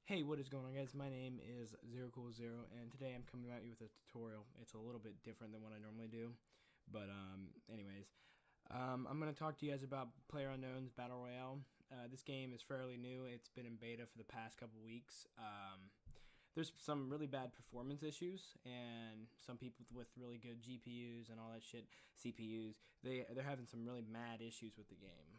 Hey, what is going on, guys? My name is ZeroCool0, and today I'm coming at you with a tutorial. It's a little bit different than what I normally do, but anyways, I'm going to talk to you guys about PlayerUnknown's Battle Royale. This game is fairly new. It's been in beta for the past couple weeks. There's some really bad performance issues, and some people with really good GPUs and all that shit, CPUs, they're having some really mad issues with the game.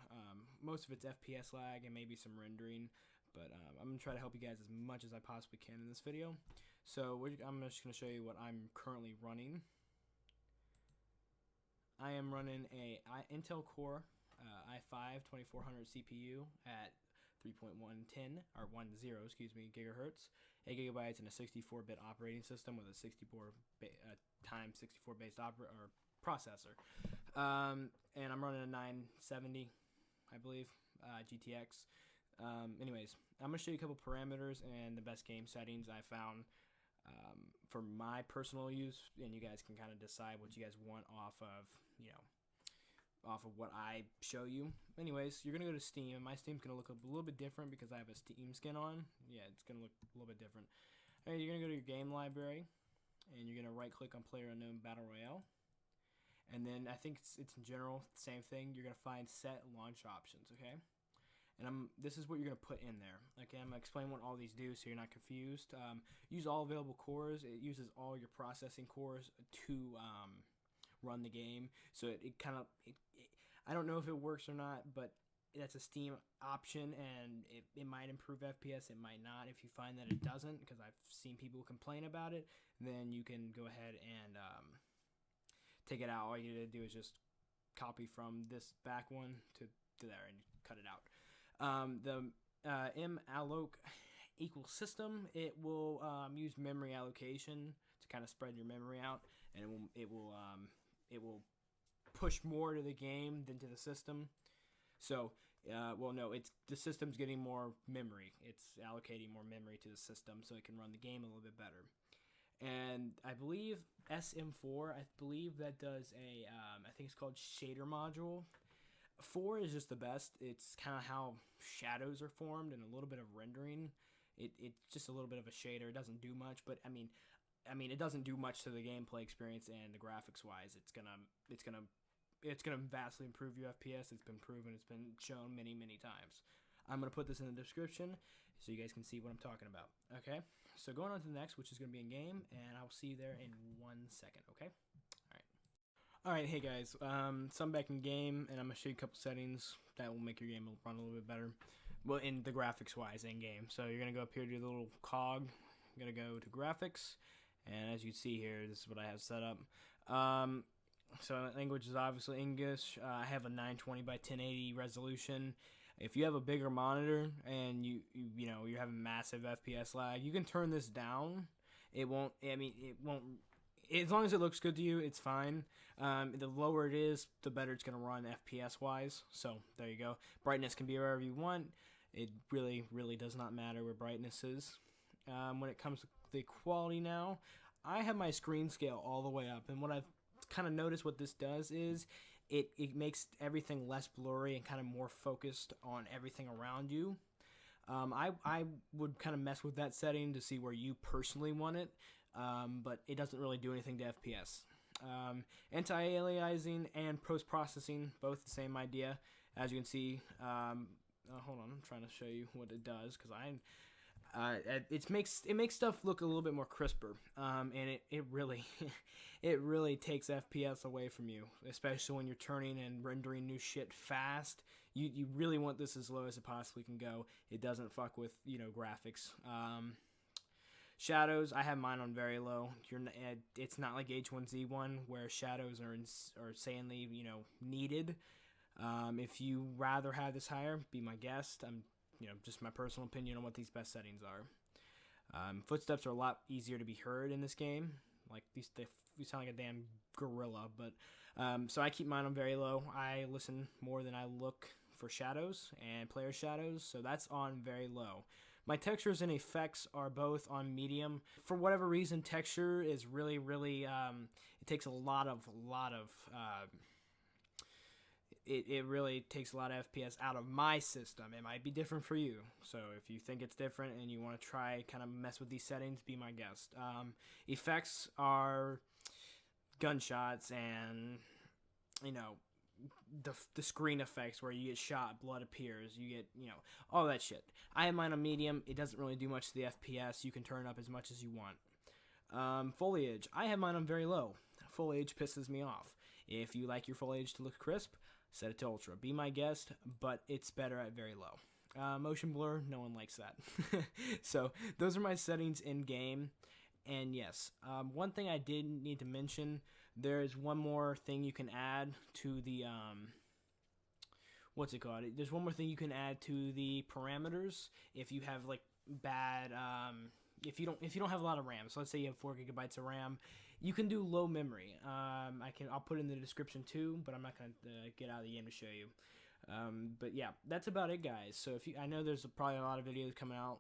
Most of it's FPS lag and maybe some rendering. But I'm going to try to help you guys as much as I possibly can in this video. So I'm just going to show you what I'm currently running. I am running a Intel Core i5 2400 CPU at 3.10 or 10, excuse me, gigahertz, 8 gigabytes, and a 64-bit operating system with a 64 times 64 based processor. And I'm running a 970, I believe, GTX. Anyways, I'm going to show you a couple parameters and the best game settings I found for my personal use, and you guys can kind of decide what you guys want off of, off of what I show you. Anyways, you're going to go to Steam, and my Steam's going to look a little bit different because I have a Steam skin on. Yeah, it's going to look a little bit different. All right, you're going to go to your game library, and you're going to right-click on PlayerUnknown Battle Royale. And then I think it's in general the same thing. You're going to find Set Launch Options, okay? And this is what you're going to put in there. Okay, I'm going to explain what all these do so you're not confused. Use all available cores. It uses all your processing cores to run the game. So it kind of, I don't know if it works or not, but that's a Steam option, and it might improve FPS. It might not. If you find that it doesn't, because I've seen people complain about it, then you can go ahead and take it out. All you need to do is just copy from this back one to there and cut it out. The malloc equals system, it will use memory allocation to kind of spread your memory out, and it will push more to the game than to the system. So well, no, the system's getting more memory. It's allocating more memory to the system so it can run the game a little bit better. And I believe SM4, I believe that does a I think it's called shader module. 4 is just the best. It's kind of how shadows are formed and a little bit of rendering. It's just a little bit of a shader. It doesn't do much, but I mean, it doesn't do much to the gameplay experience and the graphics wise. It's gonna vastly improve your FPS. It's been proven. It's been shown many times. I'm gonna put this in the description so you guys can see what I'm talking about. Okay, so going on to the next, which is gonna be in game, and I'll see you there in 1 second. Okay. Alright, hey guys, so I'm back in game, and I'm going to show you a couple settings that will make your game run a little bit better. Well, in the graphics wise in game. So you're going to go up here to the little cog, you're going to go to graphics, and as you see here, this is what I have set up. So language is obviously English. I have a 920 by 1080 resolution. If you have a bigger monitor and you're having massive FPS lag, you can turn this down. It won't, as long as it looks good to you, it's fine. The lower it is, the better it's going to run FPS-wise. So, there you go. Brightness can be wherever you want. It really does not matter where brightness is. When it comes to the quality now, I have my screen scale all the way up. And what I've kind of noticed what this does is it makes everything less blurry and kind of more focused on everything around you. I would kind of mess with that setting to see where you personally want it. But it doesn't really do anything to FPS. Anti-aliasing and post-processing, both the same idea. As you can see, hold on, I'm trying to show you what it does, because it makes stuff look a little bit more crisper, and it really it really takes FPS away from you, especially when you're turning and rendering new shit fast. You really want this as low as it possibly can go. It doesn't fuck with graphics. Shadows, I have mine on very low. It's not like H1Z1 where shadows are insanely, needed. If you rather have this higher, be my guest. Just my personal opinion on what these best settings are. Footsteps are a lot easier to be heard in this game. Like you sound like a damn gorilla, but so I keep mine on very low. I listen more than I look for shadows and player shadows, so that's on very low. My textures and effects are both on medium. For whatever reason, texture is really it takes a lot of it really takes a lot of FPS out of my system. It might be different for you. So if you think it's different and you want to try kind of mess with these settings, be my guest. Effects are gunshots and, you know, the screen effects where you get shot, blood appears, you get, you know, all that shit. I have mine on medium. It doesn't really do much to the FPS. You can turn it up as much as you want. Foliage. I have mine on very low. Foliage pisses me off. If you like your foliage to look crisp, set it to ultra. Be my guest, but it's better at very low. Motion blur, no one likes that. So those are my settings in game. And yes, one thing I did need to mention, there is one more thing you can add to the what's it called? There's one more thing you can add to the parameters if you have like bad if you don't have a lot of RAM. So let's say you have 4 gigabytes of RAM, you can do low memory. I'll put it in the description too, but I'm not gonna get out of the game to show you. But yeah, that's about it, guys. So I know there's probably a lot of videos coming out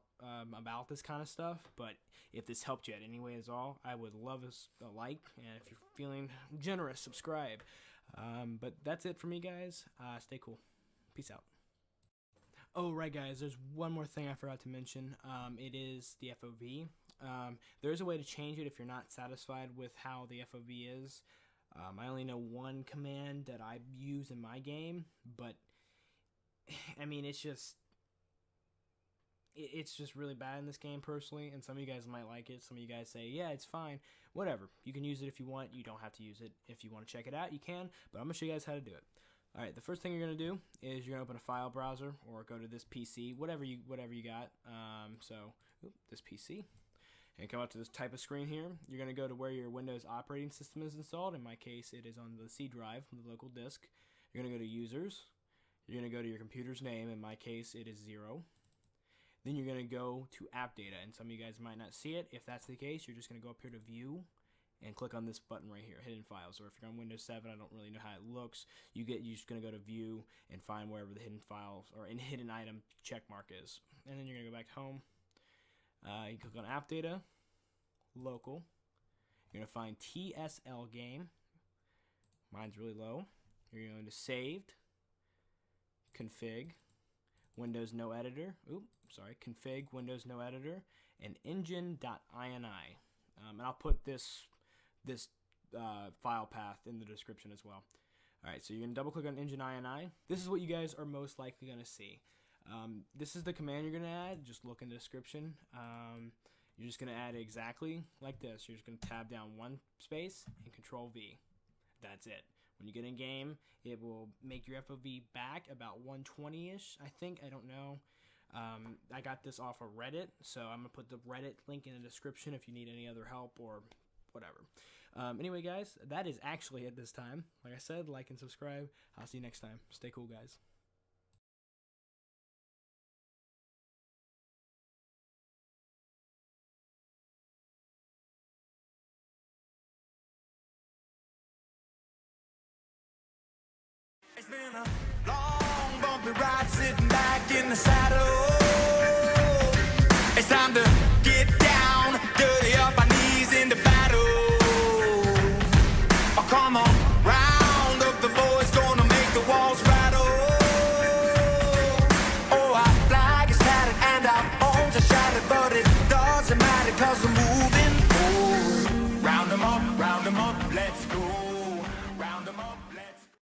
about this kind of stuff, but if this helped you in any way at all, I would love a like, and if you're feeling generous, subscribe. But that's it for me, guys. Stay cool. Peace out. Oh, right, guys, there's one more thing I forgot to mention. It is the FOV. There's a way to change it if you're not satisfied with how the FOV is. I only know one command that I use in my game, but I mean, it's just really bad in this game personally, and some of you guys might like it. Some of you guys say, yeah, it's fine. Whatever. You can use it if you want. You don't have to use it. If you want to check it out, you can, but I'm going to show you guys how to do it. Alright, the first thing you're going to do is you're going to open a file browser or go to this PC, whatever you got. This PC. And come up to this type of screen here. You're going to go to where your Windows operating system is installed. In my case, it is on the C drive from the local disk. You're going to go to Users. You're going to go to your computer's name. In my case, it is 0. Then you're going to go to AppData, and some of you guys might not see it. If that's the case, you're just going to go up here to View and click on this button right here, Hidden Files. Or if you're on Windows 7, I don't really know how it looks. You're just going to go to View and find wherever the hidden files or hidden item check mark is. And then you're going to go back home. You click on AppData, Local. You're going to find TslGame. Mine's really low. You're going to Saved, Config, WindowsNoEditor. Config, WindowsNoEditor, and Engine.ini. And I'll put this file path in the description as well. Alright, so you're going to double click on Engine.ini. This is what you guys are most likely going to see. This is the command you're going to add. Just look in the description. You're just going to add exactly like this. You're just going to tab down one space and Control V. That's it. When you get in game, it will make your FOV back about 120-ish, I think. I don't know. I got this off of Reddit, so I'm going to put the Reddit link in the description if you need any other help or whatever. Anyway, guys, that is actually it this time. Like I said, like and subscribe. I'll see you next time. Stay cool, guys. It's been a long, bumpy ride, sitting back in the saddle.